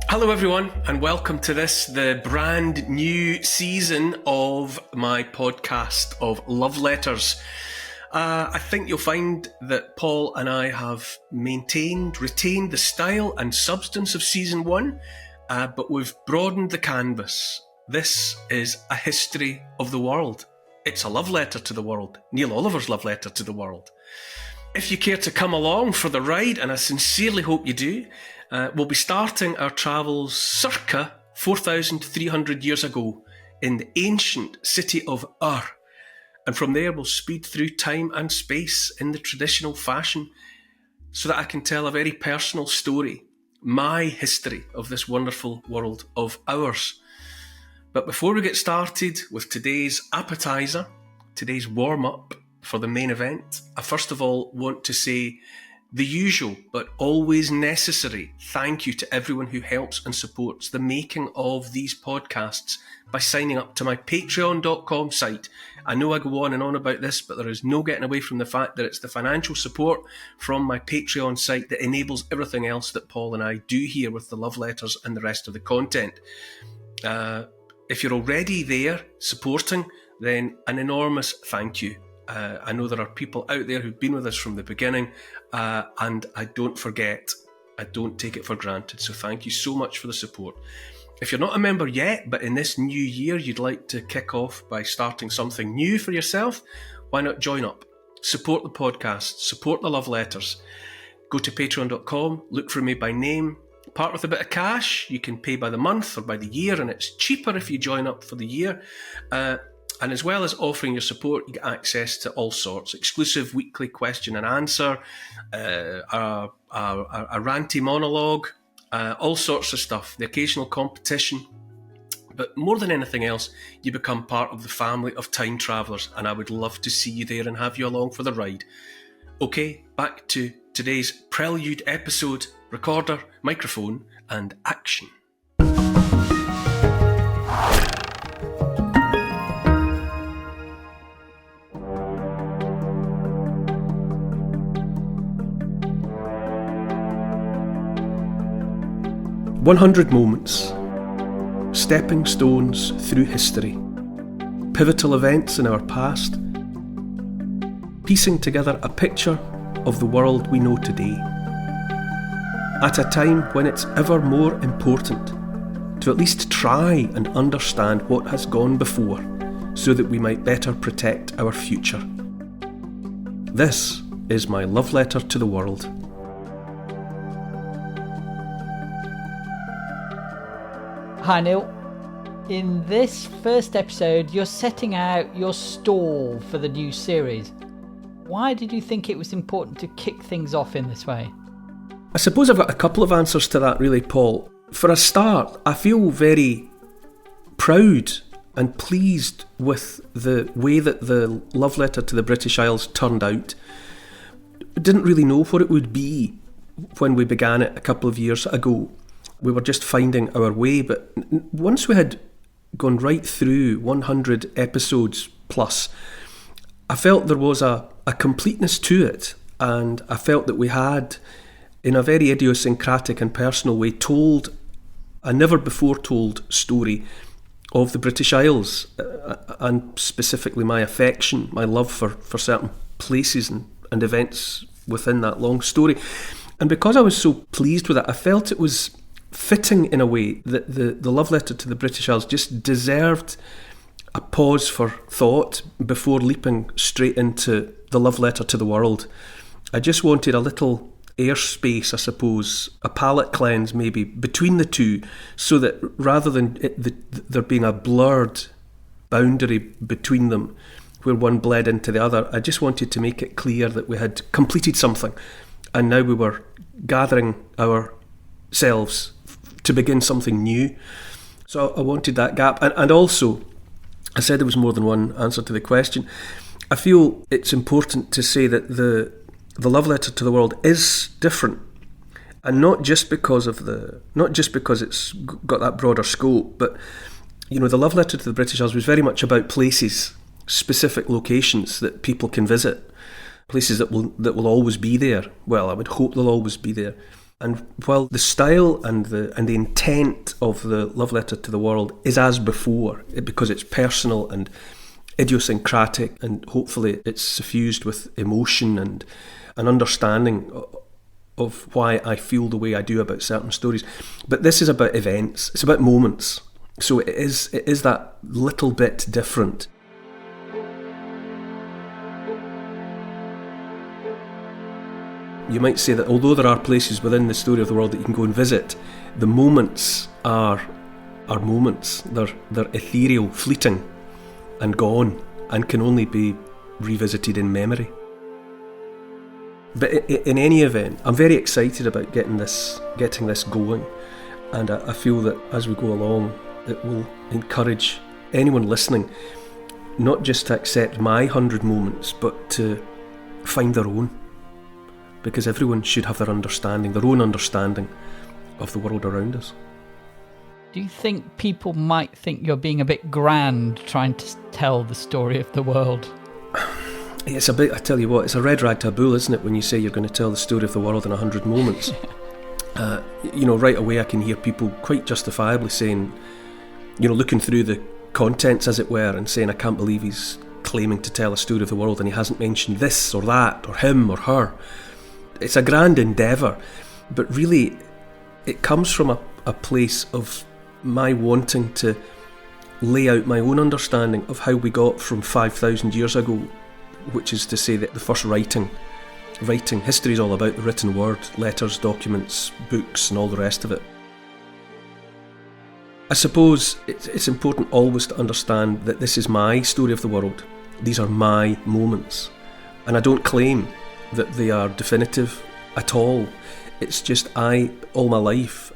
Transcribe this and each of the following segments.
Hello everyone, and welcome to the brand new season of my podcast of Love Letters. I think you'll find that Paul and I have retained the style and substance of season 1, but we've broadened the canvas. This is a history of the world. It's a love letter to the world. Neil Oliver's love letter to the world. If you care to come along for the ride, and I sincerely hope you do, we'll be starting our travels circa 4,300 years ago in the ancient city of Ur. And from there we'll speed through time and space in the traditional fashion so that I can tell a very personal story, my history of this wonderful world of ours. But before we get started with today's appetizer, today's warm-up for the main event, I first of all want to say the usual but always necessary thank you to everyone who helps and supports the making of these podcasts by signing up to my patreon.com site. I know I go on and on about this, but there is no getting away from the fact that it's the financial support from my Patreon site that enables everything else that Paul and I do here with the love letters and the rest of the content. If you're already there supporting, then an enormous thank you. I know there are people out there who've been with us from the beginning, and I don't forget. I don't take it for granted. So thank you so much for the support. If you're not a member yet, but in this new year you'd like to kick off by starting something new for yourself, why not join up? Support the podcast, support the love letters. Go to patreon.com, look for me by name, part with a bit of cash. You can pay by the month or by the year, and it's cheaper if you join up for the year. And as well as offering your support, you get access to all sorts. Exclusive weekly question and answer, a ranty monologue, all sorts of stuff, the occasional competition. But more than anything else, you become part of the family of time travellers, and I would love to see you there and have you along for the ride. Okay, back to today's prelude episode, recorder, microphone, and action. 100 moments, stepping stones through history, pivotal events in our past, piecing together a picture of the world we know today, at a time when it's ever more important to at least try and understand what has gone before so that we might better protect our future. This is my love letter to the world. Hi Neil, in this first episode you're setting out your stall for the new series. Why did you think it was important to kick things off in this way? I suppose I've got a couple of answers to that really, Paul. For a start, I feel very proud and pleased with the way that the love letter to the British Isles turned out. I didn't really know what it would be when we began it a couple of years ago. We were just finding our way, but once we had gone right through 100 episodes plus, I felt there was a completeness to it, and I felt that we had, in a very idiosyncratic and personal way, told a never-before-told story of the British Isles, and specifically my affection, my love for certain places and events within that long story. And because I was so pleased with it, I felt it was fitting in a way that the love letter to the British Isles just deserved a pause for thought before leaping straight into the love letter to the world. I just wanted a little airspace, I suppose, a palate cleanse maybe between the two, so that rather than there being a blurred boundary between them where one bled into the other, I just wanted to make it clear that we had completed something and now we were gathering ourselves to begin something new. So I wanted that gap. And also, I said there was more than one answer to the question. I feel it's important to say that the love letter to the world is different, and not just because it's got that broader scope, but you know, the love letter to the British Isles was very much about places, specific locations that people can visit, places that will always be there. Well, I would hope they'll always be there. And while the style and the intent of the love letter to the world is as before, because it's personal and idiosyncratic, and hopefully it's suffused with emotion and an understanding of why I feel the way I do about certain stories. But this is about events, it's about moments. So it is that little bit different. You might say that although there are places within the story of the world that you can go and visit, the moments are moments. They're ethereal, fleeting, and gone, and can only be revisited in memory. But in any event, I'm very excited about getting this going, and I feel that as we go along, it will encourage anyone listening not just to accept my 100 moments, but to find their own. Because everyone should have their own understanding of the world around us. Do you think people might think you're being a bit grand trying to tell the story of the world? It's a bit, I tell you what, it's a red rag to a bull, isn't it, when you say you're going to tell the story of the world in 100 moments. Right away I can hear people quite justifiably saying, looking through the contents, as it were, and saying, I can't believe he's claiming to tell a story of the world and he hasn't mentioned this or that, or him or her. It's a grand endeavour, but really it comes from a place of my wanting to lay out my own understanding of how we got from 5,000 years ago, which is to say that the first writing, history is all about the written word, letters, documents, books and all the rest of it. I suppose it's important always to understand that this is my story of the world. These are my moments, and I don't claim that they are definitive at all. It's just all my life,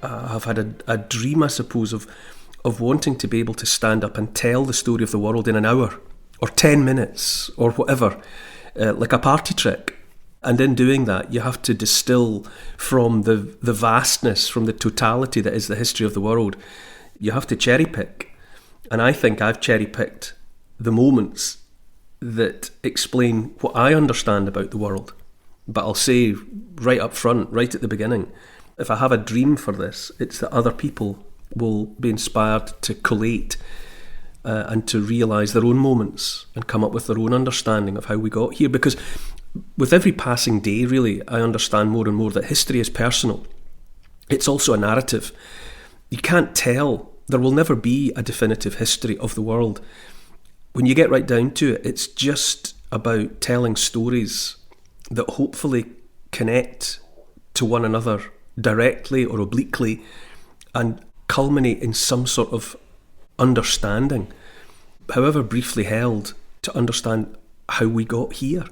I have had a dream, I suppose, of wanting to be able to stand up and tell the story of the world in an hour or 10 minutes or whatever, like a party trick. And in doing that, you have to distill from the vastness, from the totality that is the history of the world. You have to cherry pick. And I think I've cherry picked the moments that explain what I understand about the world. But I'll say right up front, right at the beginning, if I have a dream for this, it's that other people will be inspired to collate and to realise their own moments and come up with their own understanding of how we got here. Because with every passing day, really, I understand more and more that history is personal. It's also a narrative. You can't tell. There will never be a definitive history of the world. When you get right down to it, it's just about telling stories that hopefully connect to one another directly or obliquely and culminate in some sort of understanding, however briefly held, to understand how we got here.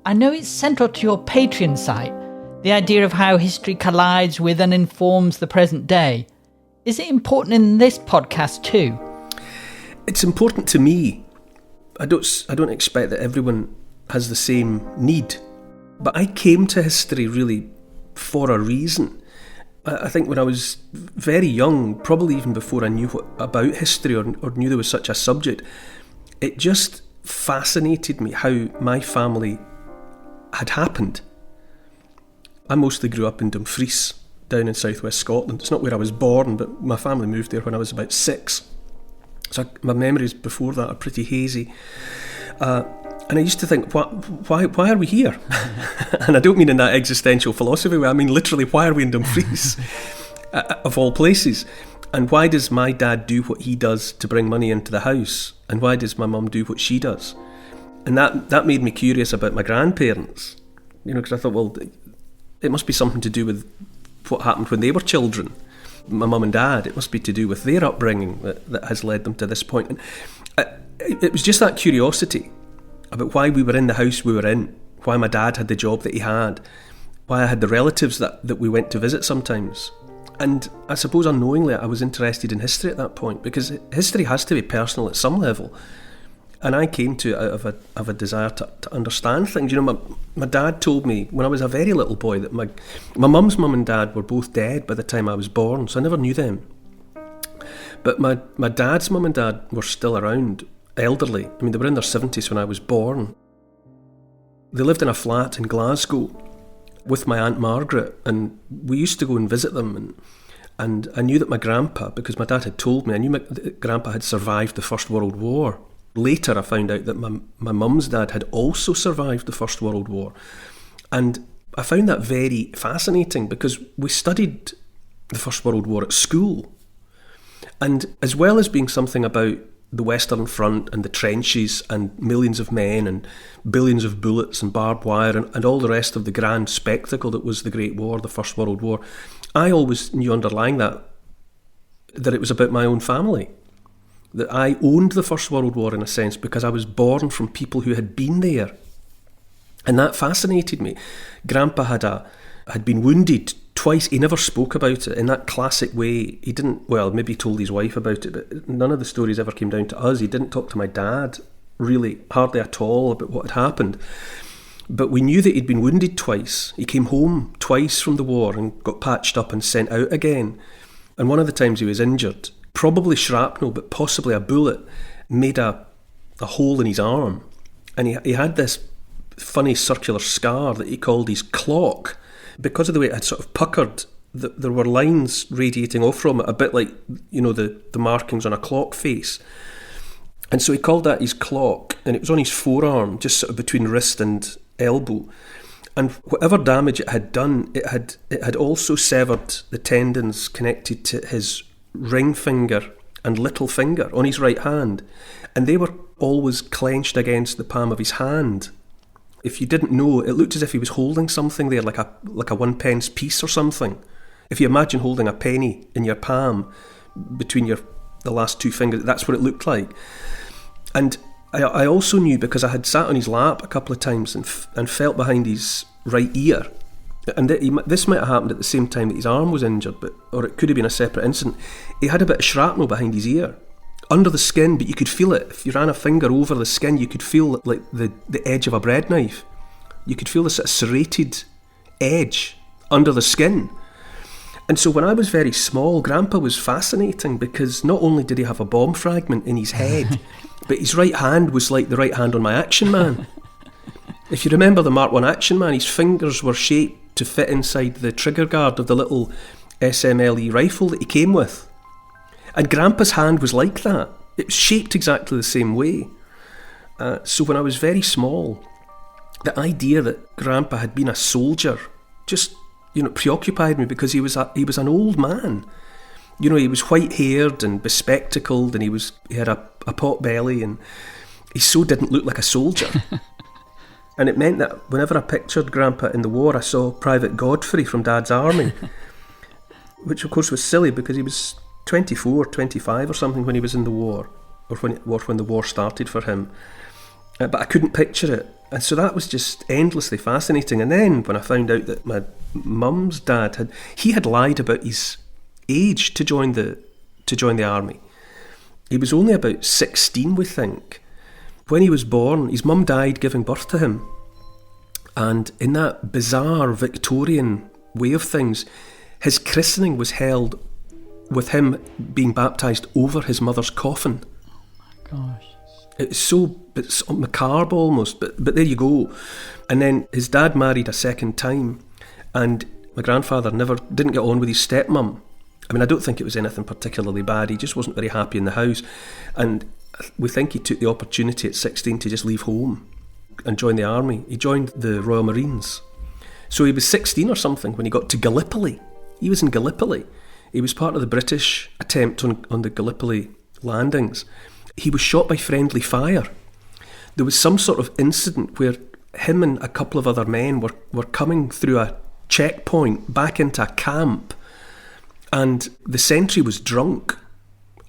I know it's central to your Patreon site, the idea of how history collides with and informs the present day. Is it important in this podcast too? It's important to me. I don't expect that everyone has the same need. But I came to history really for a reason. I think when I was very young, probably even before I knew about history or knew there was such a subject, it just fascinated me how my family had happened. I mostly grew up in Dumfries, down in southwest Scotland. It's not where I was born, but my family moved there when I was about 6. So my memories before that are pretty hazy. And I used to think, why are we here? And I don't mean in that existential philosophy way. I mean literally, why are we in Dumfries, of all places? And why does my dad do what he does to bring money into the house? And why does my mum do what she does? And that made me curious about my grandparents. Because I thought, well, it must be something to do with what happened when they were children. My mum and dad, it must be to do with their upbringing that has led them to this point. And it was just that curiosity about why we were in the house we were in, why my dad had the job that he had, why I had the relatives that we went to visit sometimes. And I suppose unknowingly I was interested in history at that point, because history has to be personal at some level. And I came to it out of a desire to understand things. My dad told me when I was a very little boy that my mum's mum and dad were both dead by the time I was born, so I never knew them. But my dad's mum and dad were still around, elderly. I mean, they were in their 70s when I was born. They lived in a flat in Glasgow with my Aunt Margaret, and we used to go and visit them. And I knew that my grandpa, because my dad had told me, I knew my grandpa had survived the First World War. Later I found out that my mum's dad had also survived the First World War. And I found that very fascinating because we studied the First World War at school. And as well as being something about the Western Front and the trenches and millions of men and billions of bullets and barbed wire and all the rest of the grand spectacle that was the Great War, the First World War, I always knew underlying that it was about my own family. That I owned the First World War in a sense because I was born from people who had been there. And that fascinated me. Grandpa had been wounded twice. He never spoke about it in that classic way. He didn't, well, maybe he told his wife about it, but none of the stories ever came down to us. He didn't talk to my dad, really, hardly at all, about what had happened. But we knew that he'd been wounded twice. He came home twice from the war and got patched up and sent out again. And one of the times he was injured, probably shrapnel, but possibly a bullet, made a hole in his arm. And he had this funny circular scar that he called his clock. Because of the way it had sort of puckered, there were lines radiating off from it, a bit like, you know, the markings on a clock face. And so he called that his clock, and it was on his forearm, just sort of between wrist and elbow. And whatever damage it had done, it had also severed the tendons connected to his ring finger and little finger on his right hand. And they were always clenched against the palm of his hand. If you didn't know, it looked as if he was holding something there, like a 1-pence piece or something. If you imagine holding a penny in your palm between the last two fingers, that's what it looked like. And I also knew, because I had sat on his lap a couple of times and felt behind his right ear, and this might have happened at the same time that his arm was injured, or it could have been a separate incident. He had a bit of shrapnel behind his ear, under the skin, but you could feel it. If you ran a finger over the skin, you could feel like the edge of a bread knife. You could feel the sort of serrated edge under the skin. And so when I was very small, Grandpa was fascinating because not only did he have a bomb fragment in his head, but his right hand was like the right hand on my Action Man. If you remember the Mark I Action Man, his fingers were shaped to fit inside the trigger guard of the little SMLE rifle that he came with. And Grandpa's hand was like that. It was shaped exactly the same way. So when I was very small, the idea that Grandpa had been a soldier just, preoccupied me, because he was an old man. He was white-haired and bespectacled, and he had a pot belly, and he so didn't look like a soldier. And it meant that whenever I pictured Grandpa in the war, I saw Private Godfrey from Dad's army, which of course was silly because he was 24, 25 or something when he was in the war, or when the war started for him. But I couldn't picture it. And so that was just endlessly fascinating. And then when I found out that my mum's dad had lied about his age to join the army. He was only about 16, we think. When he was born, his mum died giving birth to him. And in that bizarre Victorian way of things, his christening was held with him being baptised over his mother's coffin. Oh my gosh. It's macabre almost, but there you go. And then his dad married a second time, and my grandfather didn't get on with his stepmum. I mean, I don't think it was anything particularly bad. He just wasn't very happy in the house, and we think he took the opportunity at 16 to just leave home and join the army. He joined the Royal Marines. So he was 16 or something when he got to Gallipoli. He was in Gallipoli. He was part of the British attempt on the Gallipoli landings. He was shot by friendly fire. There was some sort of incident where him and a couple of other men were coming through a checkpoint back into a camp, and the sentry was drunk.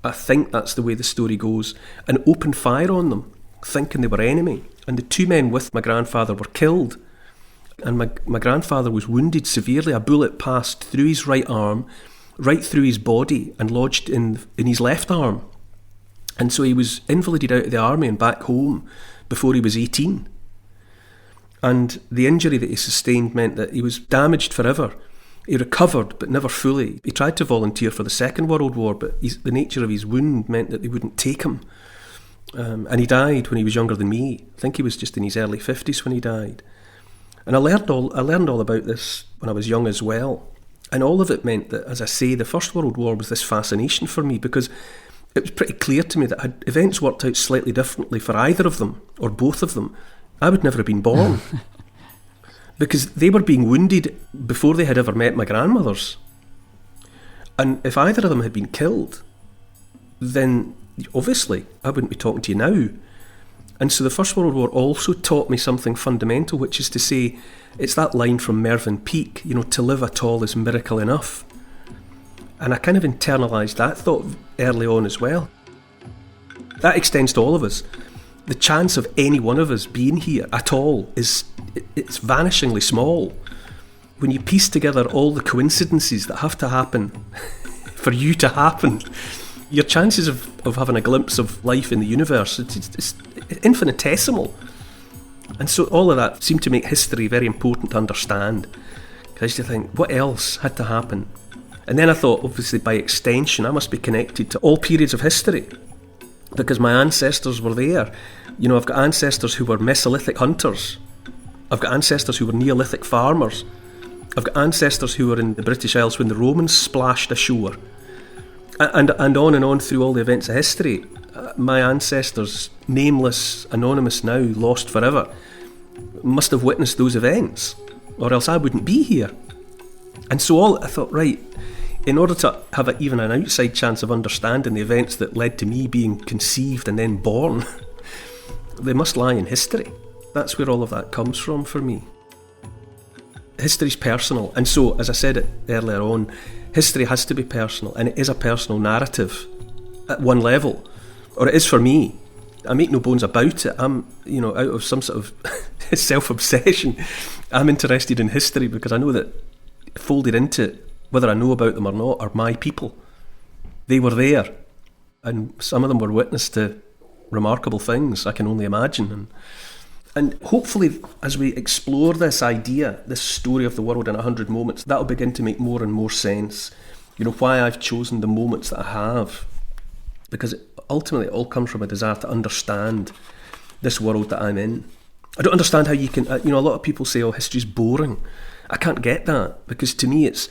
I think that's the way the story goes, and opened fire on them, thinking they were enemy. And the two men with my grandfather were killed. And my grandfather was wounded severely. A bullet passed through his right arm, right through his body, and lodged in his left arm. And so he was invalided out of the army and back home before he was 18. And the injury that he sustained meant that he was damaged forever. He recovered, but never fully. He tried to volunteer for the Second World War, but the nature of his wound meant that they wouldn't take him. And he died when he was younger than me. I think he was just in his early 50s when he died. And I learned all about this when I was young as well. And all of it meant that, as I say, the First World War was this fascination for me, because it was pretty clear to me that had events worked out slightly differently for either of them, or both of them, I would never have been born. Because they were being wounded before they had ever met my grandmothers. And if either of them had been killed, then obviously I wouldn't be talking to you now. And so the First World War also taught me something fundamental, which is to say, it's that line from Mervyn Peake, to live at all is miracle enough. And I kind of internalised that thought early on as well. That extends to all of us. The chance of any one of us being here at all it's vanishingly small. When you piece together all the coincidences that have to happen for you to happen, your chances of having a glimpse of life in the universe, it's infinitesimal. And so all of that seemed to make history very important to understand. Because I used to think, what else had to happen? And then I thought, obviously, by extension, I must be connected to all periods of history, because my ancestors were there. I've got ancestors who were Mesolithic hunters. I've got ancestors who were Neolithic farmers. I've got ancestors who were in the British Isles when the Romans splashed ashore. And on through all the events of history. My ancestors, nameless, anonymous now, lost forever, must have witnessed those events, or else I wouldn't be here. And so I thought, right, in order to have even an outside chance of understanding the events that led to me being conceived and then born, they must lie in history. That's where all of that comes from for me. History's personal, and so, as I said it earlier on, history has to be personal, and it is a personal narrative at one level, or it is for me. I make no bones about it. I'm, out of some sort of self-obsession, I'm interested in history because I know that folded into it, whether I know about them or not, are my people. They were there, and some of them were witness to remarkable things, I can only imagine. And hopefully, as we explore this idea, this story of the world in 100 moments, that'll begin to make more and more sense. Why I've chosen the moments that I have. Because ultimately it all comes from a desire to understand this world that I'm in. I don't understand how you can, a lot of people say, history's boring. I can't get that, because to me it's,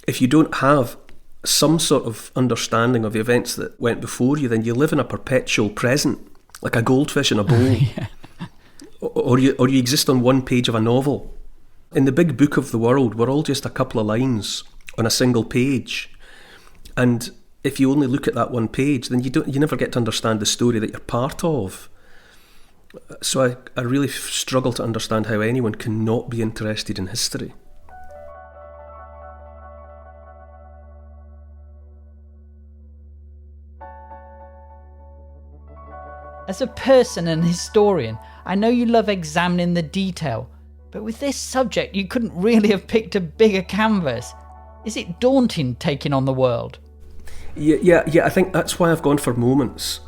if you don't have some sort of understanding of the events that went before you, then you live in a perpetual present, like a goldfish in a bowl. Yeah. Or you exist on one page of a novel. In the big book of the world, we're all just a couple of lines on a single page. And if you only look at that one page, then you never get to understand the story that you're part of. So I really struggle to understand how anyone can not be interested in history. As a person and historian, I know you love examining the detail, but with this subject you couldn't really have picked a bigger canvas. Is it daunting taking on the world? Yeah, I think that's why I've gone for moments.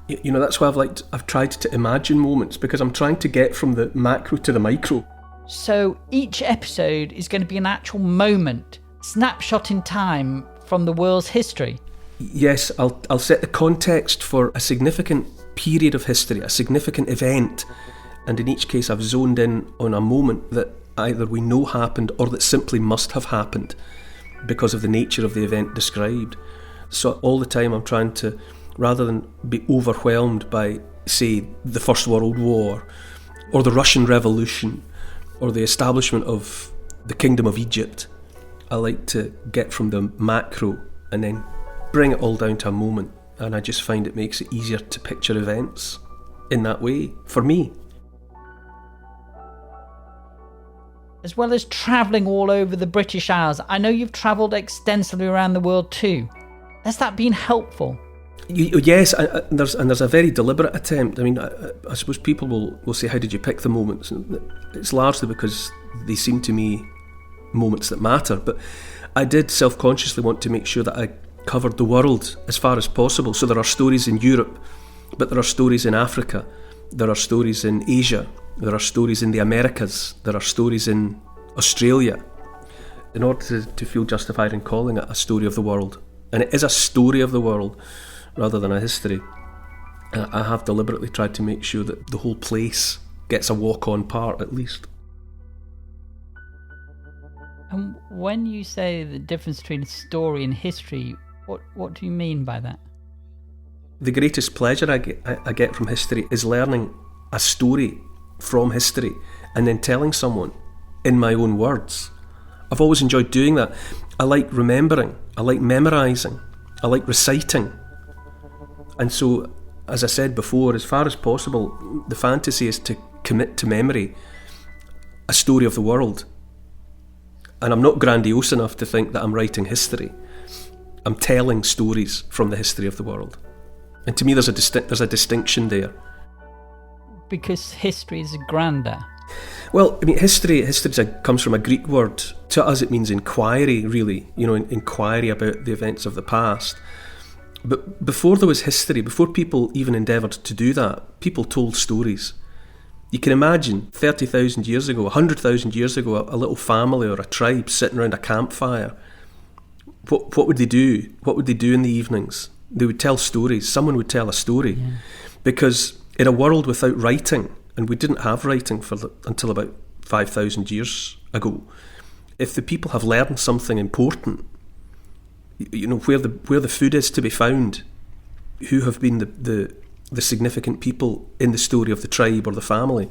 That's why I've tried to imagine moments, because I'm trying to get from the macro to the micro. So each episode is going to be an actual moment, snapshot in time from the world's history? Yes, I'll set the context for a significant period of history, a significant event, and in each case I've zoned in on a moment that either we know happened or that simply must have happened because of the nature of the event described. So all the time I'm trying to, rather than be overwhelmed by, say, the First World War or the Russian Revolution or the establishment of the Kingdom of Egypt, I like to get from the macro and then bring it all down to a moment. And I just find it makes it easier to picture events in that way, for me. As well as travelling all over the British Isles, I know you've travelled extensively around the world too. Has that been helpful? Yes, and there's a very deliberate attempt. I mean, I suppose people will say, how did you pick the moments? And it's largely because they seem to me moments that matter. But I did self-consciously want to make sure that I covered the world as far as possible. So there are stories in Europe, but there are stories in Africa, there are stories in Asia, there are stories in the Americas, there are stories in Australia, in order to feel justified in calling it a story of the world. And it is a story of the world rather than a history. I have deliberately tried to make sure that the whole place gets a walk-on part at least. And when you say the difference between story and history, what do you mean by that? The greatest pleasure I get from history is learning a story from history and then telling someone in my own words. I've always enjoyed doing that. I like remembering, I like memorising, I like reciting. And so, as I said before, as far as possible, the fantasy is to commit to memory a story of the world. And I'm not grandiose enough to think that I'm writing history. I'm telling stories from the history of the world. And to me there's a distinction there. Because history is grander. Well, I mean, history comes from a Greek word. To us it means inquiry, really. Inquiry about the events of the past. But before there was history, before people even endeavoured to do that, people told stories. You can imagine 30,000 years ago, 100,000 years ago, a little family or a tribe sitting around a campfire. What would they do? What would they do in the evenings? They would tell stories. Someone would tell a story. Yeah. Because in a world without writing, and we didn't have writing until about 5,000 years ago, if the people have learned something important, where the food is to be found, who have been the significant people in the story of the tribe or the family,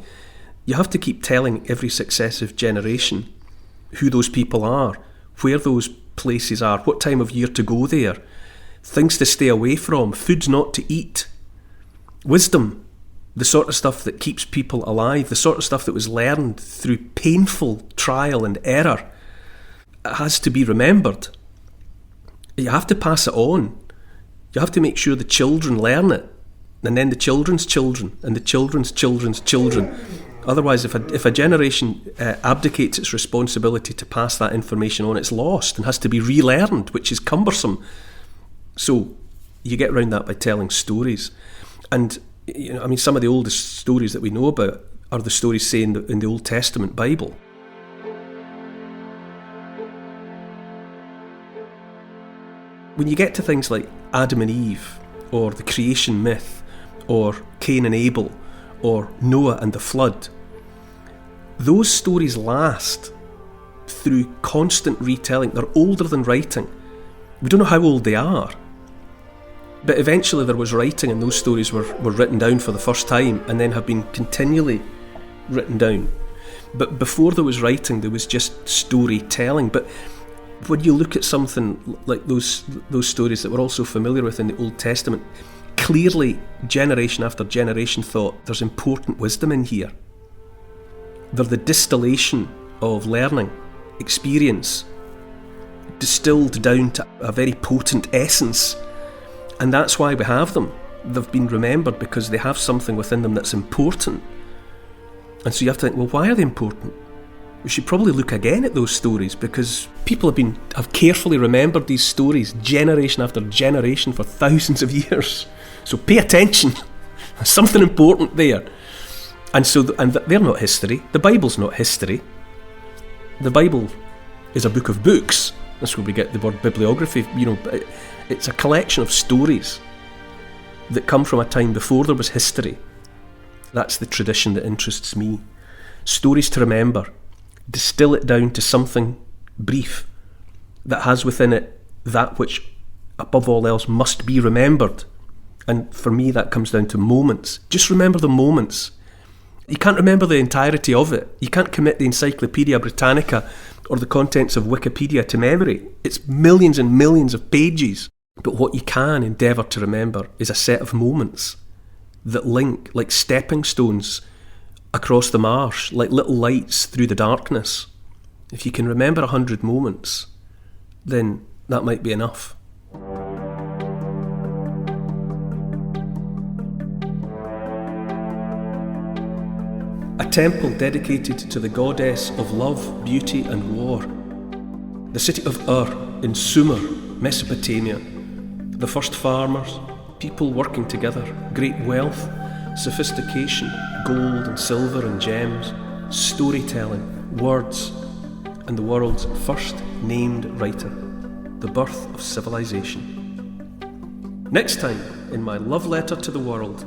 you have to keep telling every successive generation who those people are, where those places are, what time of year to go there, things to stay away from, foods not to eat, wisdom, the sort of stuff that keeps people alive, the sort of stuff that was learned through painful trial and error. It has to be remembered. You have to pass it on. You have to make sure the children learn it, and then the children's children, and the children's children's children. Otherwise, if a generation abdicates its responsibility to pass that information on, it's lost and has to be relearned, which is cumbersome. So you get around that by telling stories. And some of the oldest stories that we know about are the stories, say, in the Old Testament Bible. When you get to things like Adam and Eve, or the creation myth, or Cain and Abel, or Noah and the flood, those stories last through constant retelling. They're older than writing. We don't know how old they are. But eventually there was writing, and those stories were written down for the first time and then have been continually written down. But before there was writing, there was just storytelling. But when you look at something like those stories that we're also familiar with in the Old Testament, clearly generation after generation thought there's important wisdom in here. They're the distillation of learning, experience, distilled down to a very potent essence. And that's why we have them. They've been remembered because they have something within them that's important. And so you have to think, well, why are they important? We should probably look again at those stories, because people have carefully remembered these stories generation after generation for thousands of years. So pay attention. There's something important there. And so they're not history. The Bible's not history. The Bible is a book of books. That's where we get the word bibliography. It's a collection of stories that come from a time before there was history. That's the tradition that interests me. Stories to remember. Distill it down to something brief that has within it that which, above all else, must be remembered. And for me, that comes down to moments. Just remember the moments. You can't remember the entirety of it. You can't commit the Encyclopedia Britannica or the contents of Wikipedia to memory. It's millions and millions of pages. But what you can endeavour to remember is a set of moments that link, like stepping stones across the marsh, like little lights through the darkness. If you can remember 100 moments, then that might be enough. A temple dedicated to the goddess of love, beauty and war. The city of Ur in Sumer, Mesopotamia. The first farmers, people working together, great wealth, sophistication, gold and silver and gems, storytelling, words, and the world's first named writer, the birth of civilization. Next time, in my love letter to the world,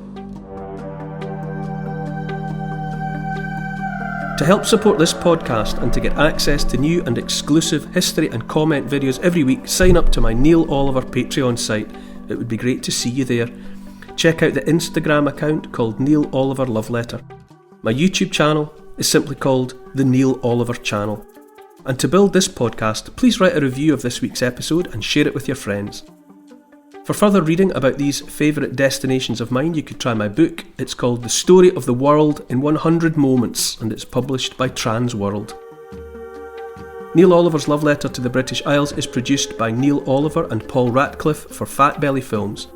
To help support this podcast and to get access to new and exclusive history and comment videos every week, sign up to my Neil Oliver Patreon site. It would be great to see you there. Check out the Instagram account called Neil Oliver Love Letter. My YouTube channel is simply called The Neil Oliver Channel. And to build this podcast, please write a review of this week's episode and share it with your friends. For further reading about these favourite destinations of mine, you could try my book. It's called The Story of the World in 100 Moments, and it's published by Transworld. Neil Oliver's Love Letter to the British Isles is produced by Neil Oliver and Paul Ratcliffe for Fat Belly Films.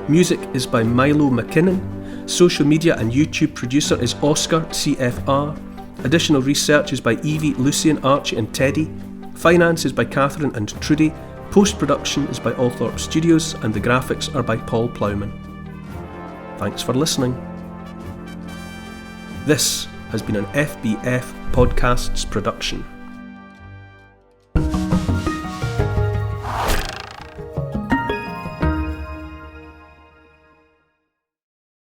Music is by Milo McKinnon. Social media and YouTube producer is Oscar CFR. Additional research is by Evie, Lucian, Archie and Teddy. Finance is by Catherine and Trudy. Post-production is by Althorpe Studios and the graphics are by Paul Plowman. Thanks for listening. This has been an FBF Podcasts production.